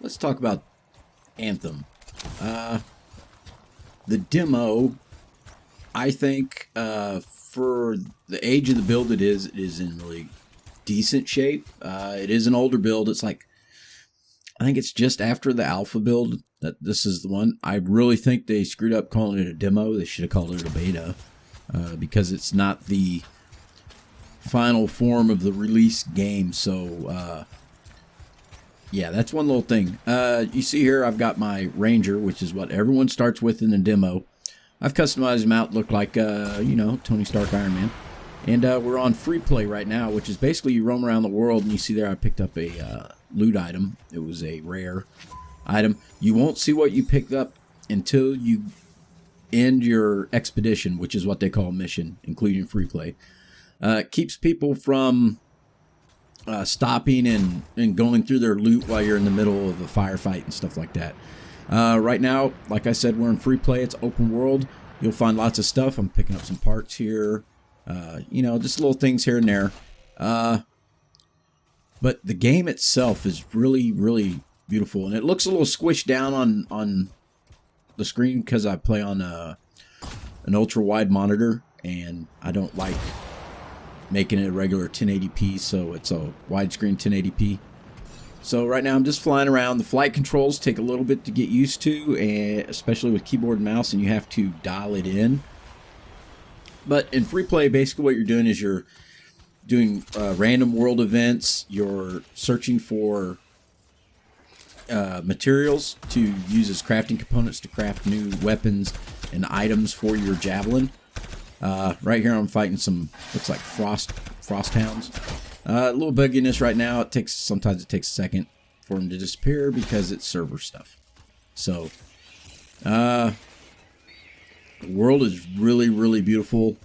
let's talk about Anthem. The demo, I think, for the age of the build it is in really decent shape. It is an older build. It's like, I think it's just after the alpha build that this is the one. I really think they screwed up calling it a demo. They should have called it a beta, because it's not the final form of the release game. So yeah, that's one little thing. You see here I've got my Ranger, which is what everyone starts with in the demo. I've customized him out to look like you know, Tony Stark, Iron Man. And we're on free play right now, which is basically you roam around the world, and you see there I picked up a loot item. It was a rare item. You won't see what you picked up until you end your expedition, which is what they call mission, including free play. It keeps people from stopping and going through their loot while you're in the middle of a firefight and stuff like that. Right now, like I said, we're in free play. It's open world. You'll find lots of stuff. I'm picking up some parts here. You know, just little things here and there. But the game itself is really, really beautiful. And it looks a little squished down on the screen because I play on an ultra-wide monitor. And I don't like making it a regular 1080p, so it's a widescreen 1080p. So right now I'm just flying around. The flight controls take a little bit to get used to, and especially with keyboard and mouse, and you have to dial it in. But in free play, basically what you're doing is you're doing random world events. You're searching for materials to use as crafting components to craft new weapons and items for your javelin. Right here I'm fighting some, looks like frost hounds. A little bugginess right now. Sometimes it takes a second for them to disappear because it's server stuff. So the world is really, really beautiful.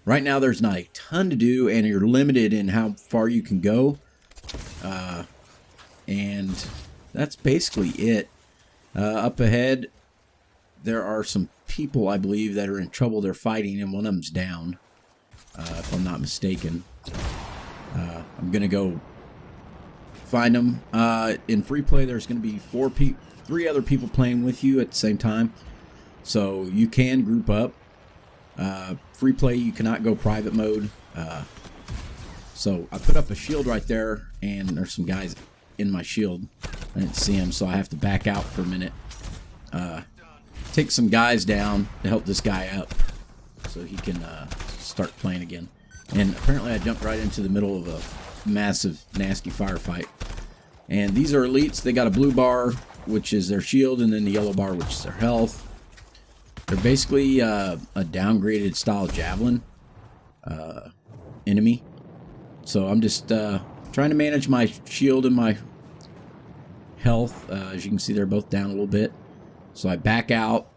Right now there's not a ton to do, and you're limited in how far you can go. And that's basically it. Up ahead there are some people, I believe, that are in trouble. They're fighting, and one of them's down, if I'm not mistaken. I'm gonna go find them. In free play there's gonna be 3 other people playing with you at the same time, so you can group up. Free play you cannot go private mode. So I put up a shield right there, and there's some guys in my shield. I didn't see them, so I have to back out for a minute. Take some guys down to help this guy up so he can start playing again. And apparently I jumped right into the middle of a massive, nasty firefight. And these are elites. They got a blue bar, which is their shield, and then the yellow bar, which is their health. They're basically a downgraded style javelin enemy. So I'm just trying to manage my shield and my health. As you can see, they're both down a little bit. So I back out.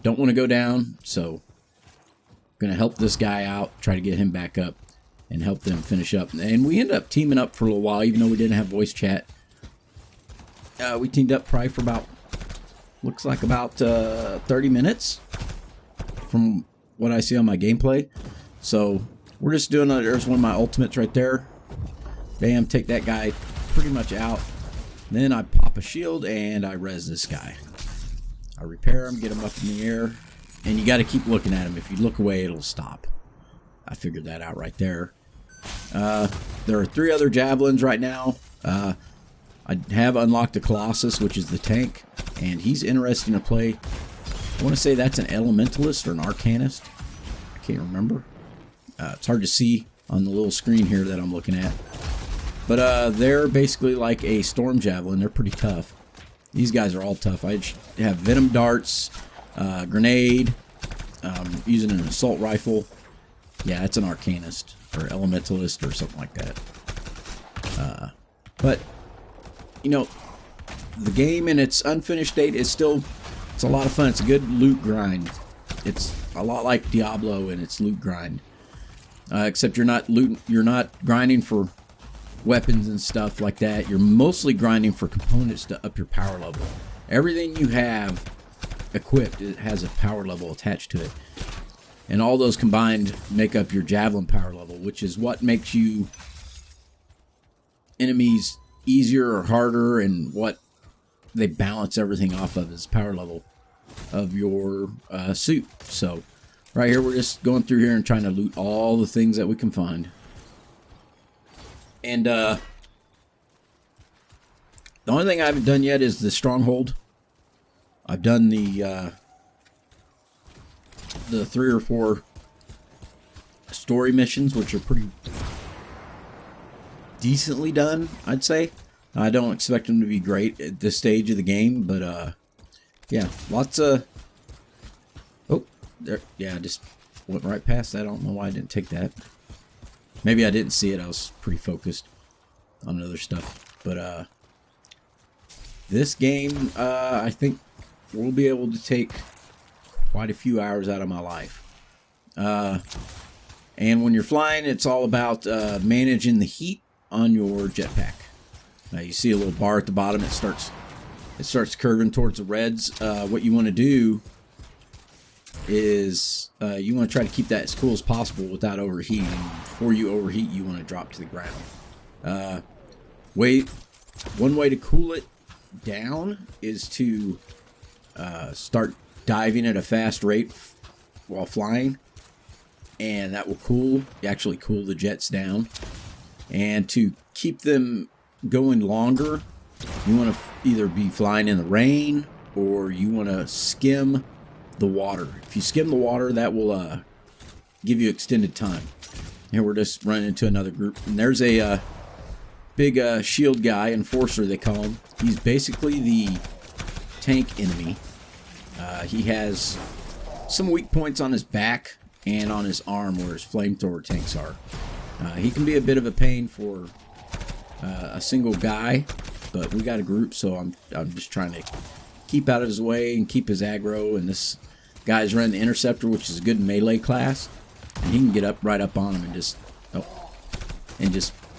Don't want to go down, so I'm going to help this guy out, try to get him back up, and help them finish up. And we ended up teaming up for a little while, even though we didn't have voice chat. We teamed up probably for about, looks like about 30 minutes from what I see on my gameplay. So we're just doing, there's one of my ultimates right there. Bam, take that guy pretty much out. Then I pop a shield and I res this guy. I repair him, get him up in the air, and you got to keep looking at him. If you look away, it'll stop. I figured that out right there. There are 3 other javelins right now. I have unlocked a Colossus, which is the tank, and he's interesting to play. I want to say that's an Elementalist or an Arcanist. I can't remember. It's hard to see on the little screen here that I'm looking at. But they're basically like a Storm Javelin. They're pretty tough. These guys are all tough. I have venom darts, grenade, using an assault rifle. Yeah, it's an Arcanist or Elementalist or something like that. But, you know, the game in its unfinished state is still, it's a lot of fun. It's a good loot grind. It's a lot like Diablo in its loot grind. Except you're not grinding for weapons and stuff like that. You're mostly grinding for components to up your power level. Everything you have equipped, it has a power level attached to it, and all those combined make up your javelin power level, which is what makes you enemies easier or harder, and what they balance everything off of is power level of your suit. So right here, we're just going through here and trying to loot all the things that we can find. And the only thing I haven't done yet is the stronghold. I've done the 3 or 4 story missions, which are pretty decently done, I'd say. I don't expect them to be great at this stage of the game, but yeah, lots of... Oh, there, yeah, I just went right past that. I don't know why I didn't take that. Maybe I didn't see it. I was pretty focused on other stuff. But this game, I think we'll be able to take quite a few hours out of my life. And when you're flying, it's all about managing the heat on your jetpack. You see a little bar at the bottom. It starts curving towards the reds. What you want to do is you want to try to keep that as cool as possible without overheating. Before you overheat, you want to drop to the ground. One way to cool it down is to start diving at a fast rate while flying, and that will actually cool the jets down. And to keep them going longer, you want to either be flying in the rain, or you want to skim the water. If you skim the water, that will give you extended time. Here we're just running into another group, and there's a big shield guy, enforcer they call him. He's basically the tank enemy. He has some weak points on his back and on his arm where his flamethrower tanks are. He can be a bit of a pain for a single guy, but we got a group, so I'm just trying to keep out of his way and keep his aggro. And this guy's running the interceptor, which is a good melee class, and he can get right up on him and just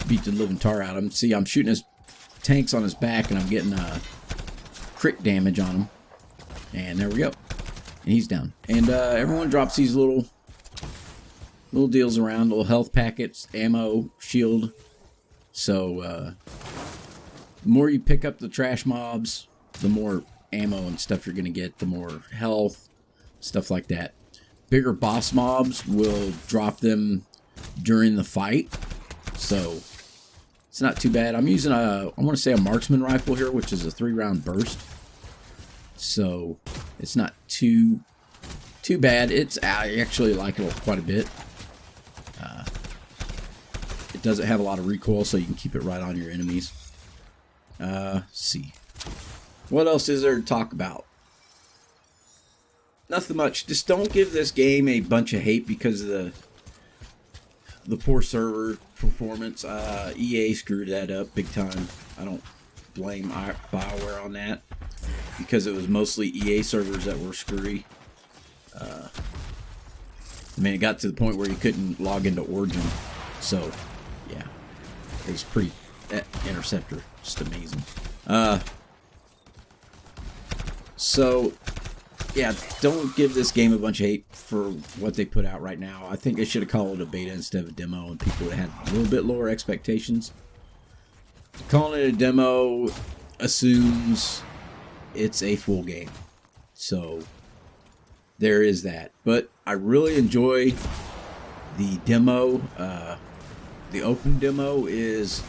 beat the living tar out of him. See, I'm shooting his tanks on his back, and I'm getting crit damage on him. And there we go, and he's down. And everyone drops these little deals around, little health packets, ammo, shield. So the more you pick up the trash mobs, the more ammo and stuff you're gonna get, the more health, stuff like that. Bigger boss mobs will drop them during the fight, so it's not too bad. I'm using I want to say a marksman rifle here, which is a 3-round burst, so it's not too bad. I actually like it quite a bit. It doesn't have a lot of recoil, so you can keep it right on your enemies. See. What else is there to talk about? Nothing much. Just don't give this game a bunch of hate because of the poor server performance. EA screwed that up big time. I don't blame BioWare on that, because it was mostly EA servers that were screwy. I mean, it got to the point where you couldn't log into Origin. So, yeah. It was pretty... That interceptor, just amazing. So, yeah, don't give this game a bunch of hate for what they put out right now. I think they should have called it a beta instead of a demo, and people would have had a little bit lower expectations. Calling it a demo assumes it's a full game. So, there is that. But I really enjoy the demo. The open demo is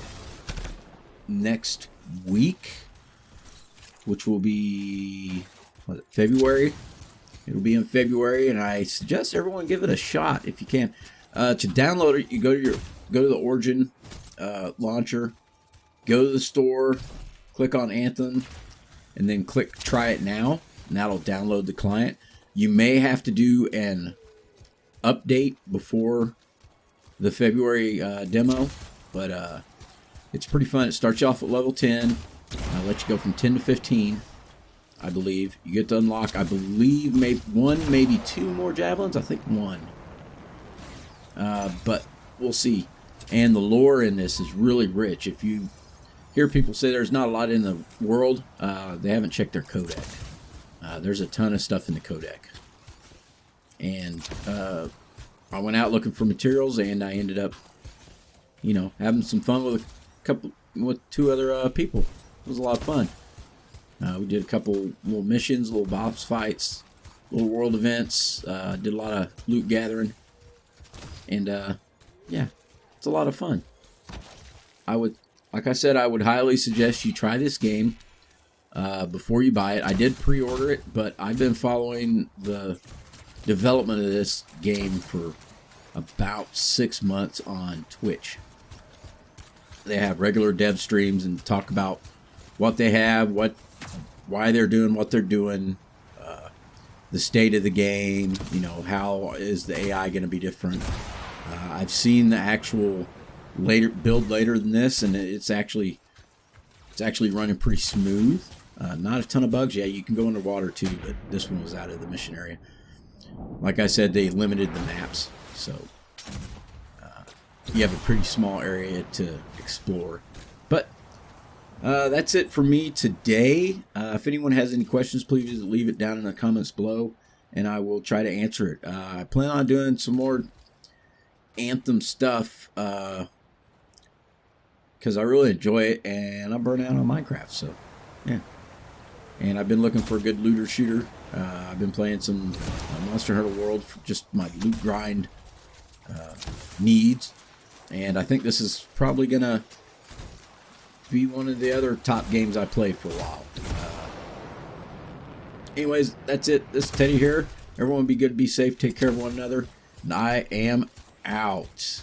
next week, which will be February. It'll be in February, and I suggest everyone give it a shot if you can. To download it, you go to the Origin launcher, go to the store, click on Anthem, and then click Try It Now, and that'll download the client. You may have to do an update before the February demo, but it's pretty fun. It starts you off at level 10. I'll let you go from 10 to 15, I believe. You get to unlock, I believe, maybe one, maybe two more javelins. I think one. But we'll see. And the lore in this is really rich. If you hear people say there's not a lot in the world, they haven't checked their codec. There's a ton of stuff in the codec. And I went out looking for materials, and I ended up, having some fun with a couple, with 2 other people. It was a lot of fun. We did a couple little missions, little boss fights, little world events. Did a lot of loot gathering, and yeah, it's a lot of fun. Like I said, I would highly suggest you try this game before you buy it. I did pre-order it, but I've been following the development of this game for about 6 months on Twitch. They have regular dev streams and talk about what they have, why they're doing what they're doing, the state of the game, you know, how is the AI going to be different. I've seen the actual build later than this, and it's actually running pretty smooth. Not a ton of bugs. Yeah, you can go underwater too, but this one was out of the mission area. Like I said, they limited the maps, so you have a pretty small area to explore. But that's it for me today. If anyone has any questions, please leave it down in the comments below, and I will try to answer it. I plan on doing some more Anthem stuff because I really enjoy it, and I'm burnt out on Minecraft, so yeah. And I've been looking for a good looter shooter. I've been playing some Monster Hunter World for just my loot grind needs, and I think this is probably gonna be one of the other top games I play for a while. Anyways, that's it. This is Teddy here. Everyone be good, be safe, take care of one another, and I am out.